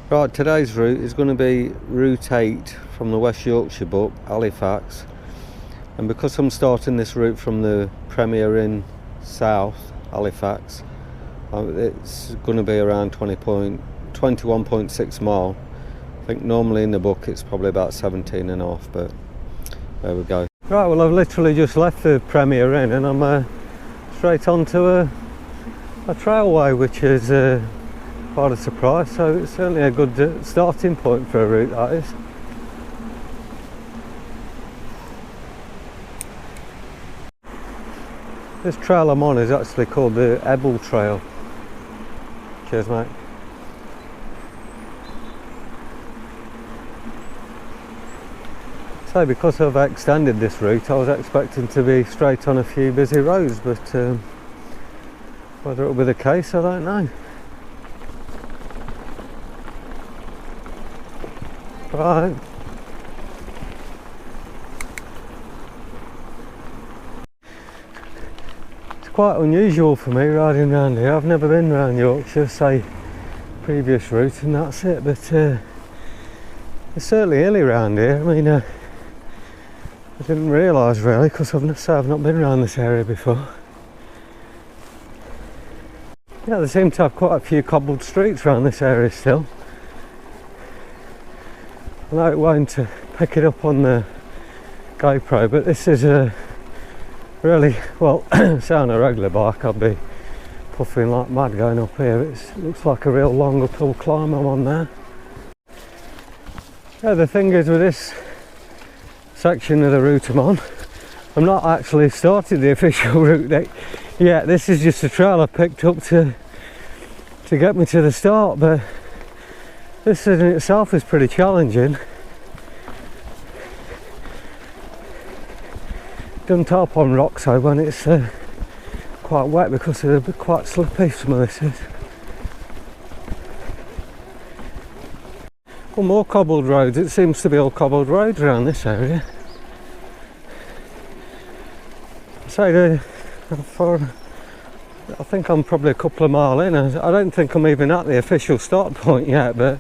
Right, today's route is going to be Route 8 from the West Yorkshire book, Halifax. And because I'm starting this route from the Premier Inn South, Halifax, it's going to be around 21.6 mile. I think normally in the book it's probably about 17.5, but there we go. Right, well I've literally just left the Premier Inn and I'm straight onto a trailway, which is quite a surprise, so it's certainly a good starting point for a route, that is. This trail I'm on is actually called the Ebble Trail. Cheers, mate. So because I've extended this route, I was expecting to be straight on a few busy roads, but whether it'll be the case, I don't know. Right. It's quite unusual for me riding around here. I've never been around Yorkshire, say previous route, and that's it, but it's certainly hilly around here. I mean, I didn't realise really, because I've not been around this area before. Yeah, they seem to have quite a few cobbled streets around this area still. I know it won't pick it up on the GoPro, but this is a really, well, say on a regular bike I'd be puffing like mad going up here. It looks like a real long uphill climb I'm on there. Yeah, the thing is with this section of the route I'm on, I'm not actually started the official route yet. This is just a trail I picked up to get me to the start, but this in itself is pretty challenging. Doesn't help on rocks though when it's quite wet, because they're quite slippy, some of this is. Well, more cobbled roads. It seems to be all cobbled roads around this area. So I think I'm probably a couple of miles in. I don't think I'm even at the official start point yet, but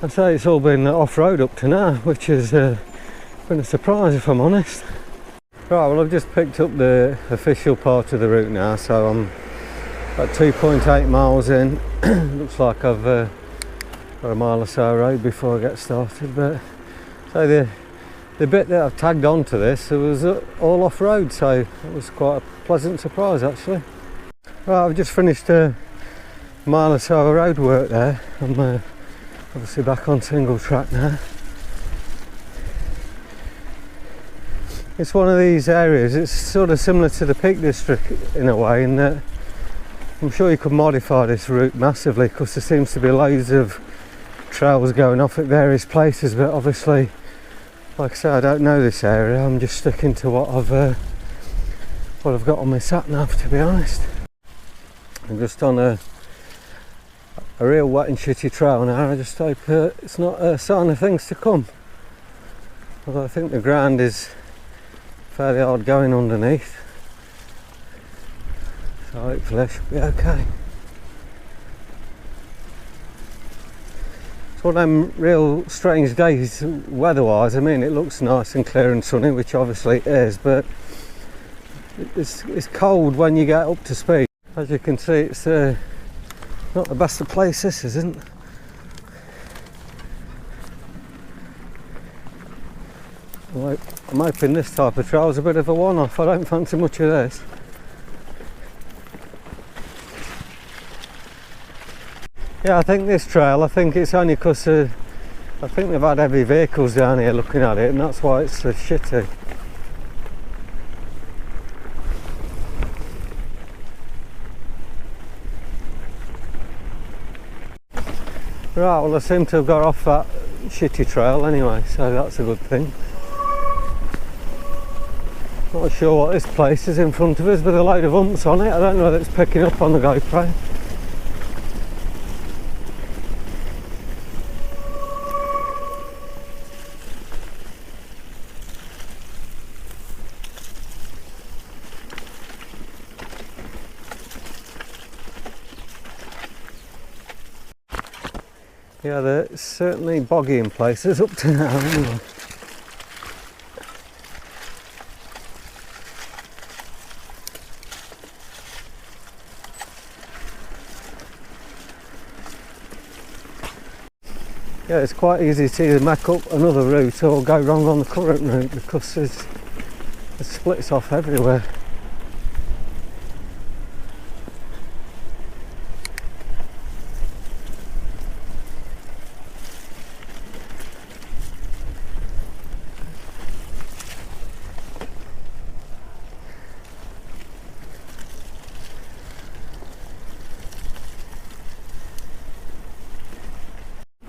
I'd say it's all been off-road up to now, which has been a surprise if I'm honest. Right, well I've just picked up the official part of the route now, so I'm about 2.8 miles in. Looks like I've got a mile or so road before I get started, but so the bit that I've tagged onto this, it was all off-road, so it was quite a pleasant surprise actually. Right, I've just finished a mile or so of road work there. I'm obviously back on single track now. It's one of these areas, it's sort of similar to the Peak District in a way, in that I'm sure you could modify this route massively, because there seems to be loads of trails going off at various places, but obviously, like I say, I don't know this area. I'm just sticking to what I've got on my sat nav, to be honest. I'm just on a real wet and shitty trail now. I just hope it's not a sign of things to come. Although I think the ground is fairly hard going underneath, so hopefully I should be okay. It's one of them real strange days weather-wise. I mean, it looks nice and clear and sunny, which obviously it is, but it's cold when you get up to speed. As you can see, it's not the best of places, isn't it? I'm hoping this type of trail is a bit of a one-off. I don't fancy much of this. Yeah, I think this trail, I think it's only because I think they've had heavy vehicles down here looking at it, and that's why it's so shitty. Right, well I seem to have got off that shitty trail anyway, so that's a good thing. Not sure what this place is in front of us, with a load of humps on it. I don't know whether it's picking up on the GoPro. Yeah, they're certainly boggy in places up to now anyway. Yeah, it's quite easy to either make up another route or go wrong on the current route because there's splits off everywhere.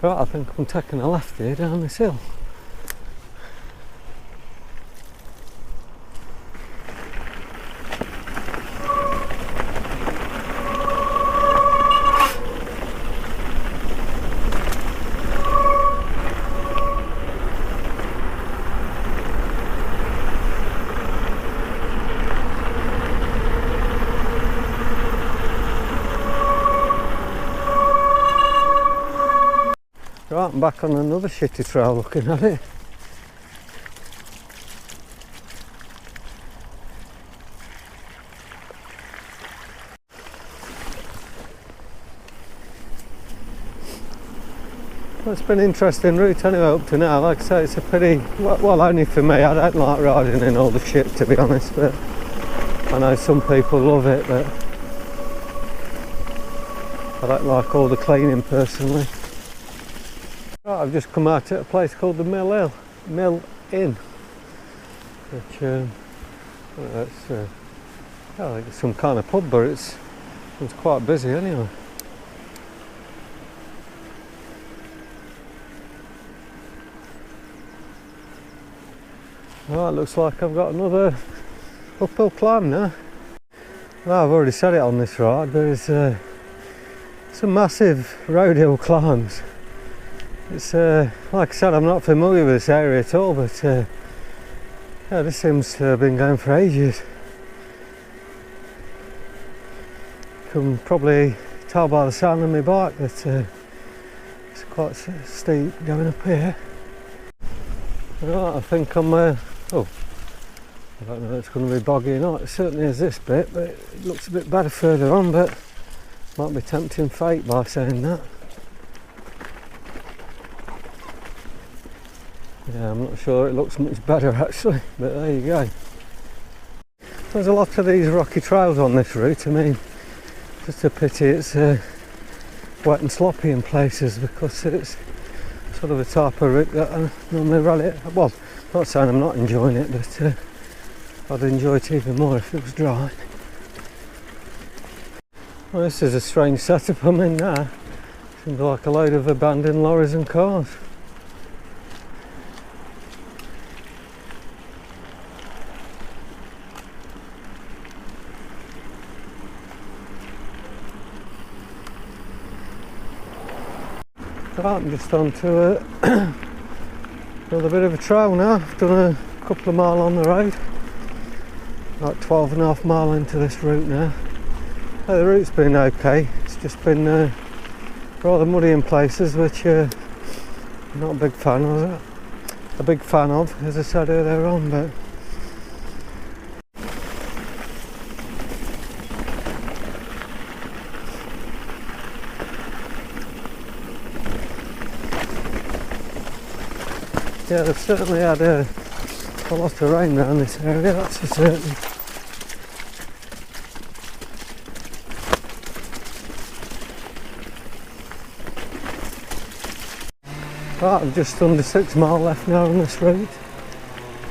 Right, I think I'm taking a left here down this hill. Right, I'm back on another shitty trail looking at it. Well, it's been an interesting route anyway up to now. Like I say, it's a pretty, well only for me, I don't like riding in all the shit to be honest, but I know some people love it, but I don't like all the cleaning personally. Right, I've just come out at a place called the Mill Inn, which I think it's some kind of pub, but it's quite busy anyway. Right, looks like I've got another uphill climb now. Well, I've already said it on this ride, but it's some massive road hill climbs. It's like I said, I'm not familiar with this area at all, but yeah, this seems to have been going for ages. You can probably tell by the sound of my bike that it's quite steep going up here. Right, I think I'm I don't know if it's going to be boggy or not. It certainly is this bit, but it looks a bit better further on, but might be tempting fate by saying that. Yeah, I'm not sure it looks much better actually, but there you go. There's a lot of these rocky trails on this route. I mean, just a pity it's wet and sloppy in places, because it's sort of a type of route that I normally rally it. Well, not saying I'm not enjoying it, but I'd enjoy it even more if it was dry. Well, this is a strange setup I'm in now. Seems like a load of abandoned lorries and cars. Right, I'm just on to another bit of a trail now. I've done a couple of mile on the road, like 12.5 mile into this route now. The route's been okay, it's just been rather muddy in places, which I'm not a big fan of, as I said earlier on, but yeah, they've certainly had a lot of rain around this area, that's for certain. Right, I'm just under 6 mile left now on this route.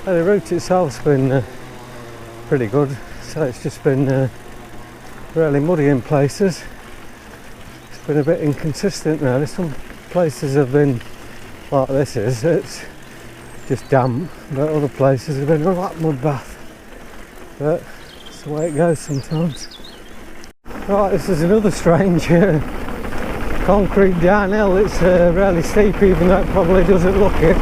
The route itself's been pretty good, so it's just been really muddy in places. It's been a bit inconsistent now. Some places have been like this it's just damp, but other places have been a right mud bath. But that's the way it goes sometimes. Right, this is another strange concrete downhill. It's really steep, even though it probably doesn't look it.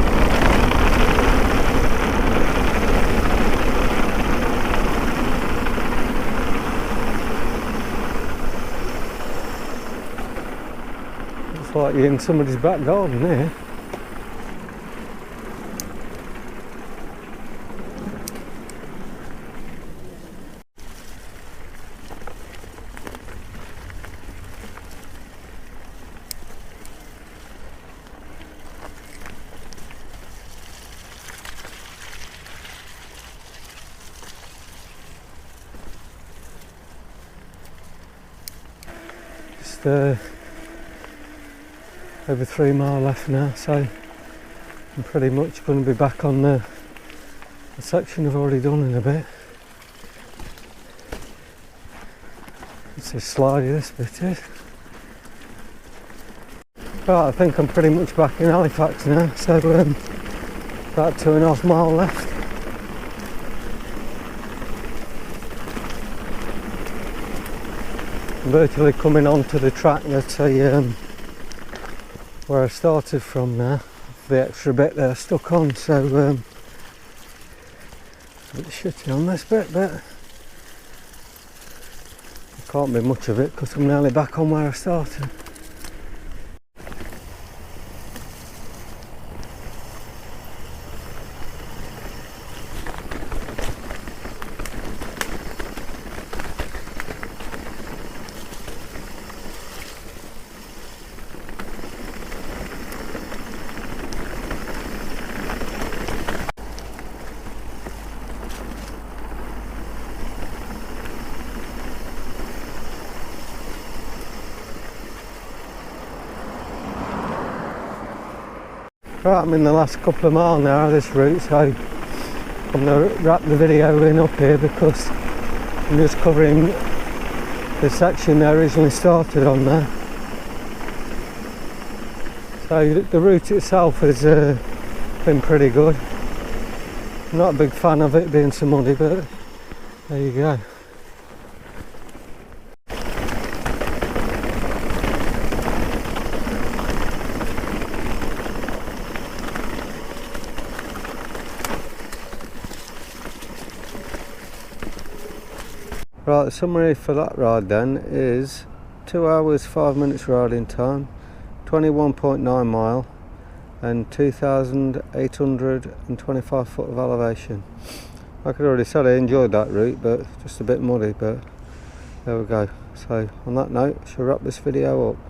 Looks like you're in somebody's back garden here. Just over 3 miles left now, so I'm pretty much going to be back on the section I've already done in a bit. It's a slidey, this bit is. Right, I think I'm pretty much back in Halifax now, so about 2.5 miles left. I'm virtually coming onto the track that's where I started from now. The extra bit there stuck on, so a bit shitty on this bit, but there can't be much of it because I'm nearly back on where I started. Right, I'm in the last couple of miles now of this route, so I'm going to wrap the video in up here because I'm just covering the section I originally started on there. So the route itself has been pretty good. I'm not a big fan of it being so muddy, but there you go. Right, the summary for that ride then is 2 hours 5 minutes riding time, 21.9 mile and 2,825 foot of elevation. Like I already said, I enjoyed that route, but just a bit muddy, but there we go. So on that note, I shall wrap this video up.